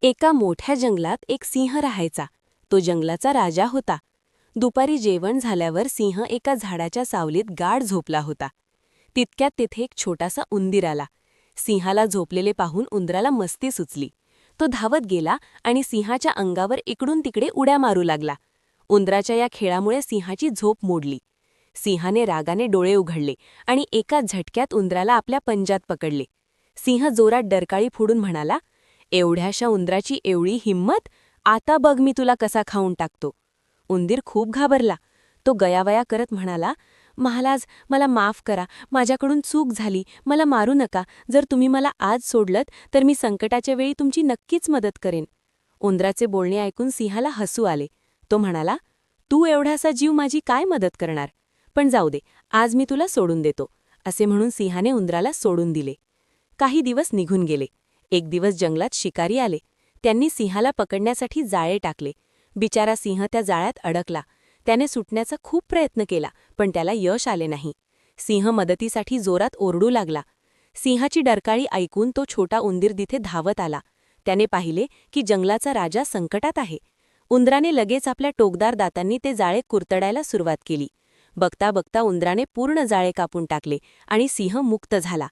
एका मोठ्या जंगलात एक सिंह राहायचा. तो जंगलाचा राजा होता. दुपारी जेवण झाल्यावर सिंह एका झाडाच्या सावलीत गाढ झोपला होता. तितक्यात तिथे एक छोटासा उंदीर आला. सिंहाला झोपलेले पाहून उंदराला मस्ती सुचली. तो धावत गेला आणि सिंहाच्या अंगावर इकडून तिकडे उड्या मारू लागला. उंदराच्या या खेळामुळे सिंहाची झोप मोडली. सिंहाने रागाने डोळे उघडले आणि एका झटक्यात उंदराला आपल्या पंजात पकडले. सिंह जोरात डरकाळी फोडून म्हणाला, "एवढ्याशा उंदराची एवढी हिंमत? आता बघ मी तुला कसा खाऊन टाकतो." उंदीर खूप घाबरला. तो गयावया करत म्हणाला, "महाराज, मला माफ करा. माझ्याकडून चूक झाली. मला मारू नका. जर तुम्ही मला आज सोडलत तर मी संकटाच्या वेळी तुमची नक्कीच मदत करेन." उंदराचे बोलणे ऐकून सिंहाला हसू आले. तो म्हणाला, "तू एवढासा जीव माझी काय मदत करणार? पण जाऊ दे, आज मी तुला सोडून देतो." असे म्हणून सिंहाने उंदराला सोडून दिले. काही दिवस निघून गेले. एक दिवस जंगलात शिकारी आले. त्यांनी सिंहाला पकडण्यासाठी जाळे टाकले. बिचारा सिंह त्या जाळ्यात अडकला. त्याने सुटण्याचा खूप प्रयत्न केला, पण त्याला यश आले नाही. सिंह मदतीसाठी जोरात ओरडू लागला. सिंहाची डरकाळी ऐकून तो छोटा उंदीर तिथे धावत आला. त्याने पाहिले की जंगलाचा राजा संकटात आहे. उंदराने लगेच आपल्या टोकदार दातांनी ते जाळे कुरतडायला सुरुवात केली. बघता बघता उंदराने पूर्ण जाळे कापून टाकले आणि सिंह मुक्त झाला.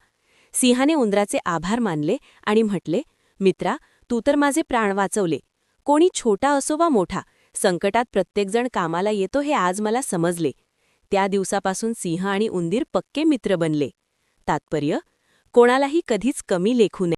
सिंहाने उंदराचे आभार मानले आणि म्हटले, "मित्रा, तू तर माझे प्राण वाचवले. कोणी छोटा असो वा मोठा, संकटात प्रत्येकजण कामाला येतो हे आज मला समजले." त्या दिवसापासून सिंह आणि उंदीर पक्के मित्र बनले. तात्पर्य: कोणालाही कधीच कमी लेखू नये.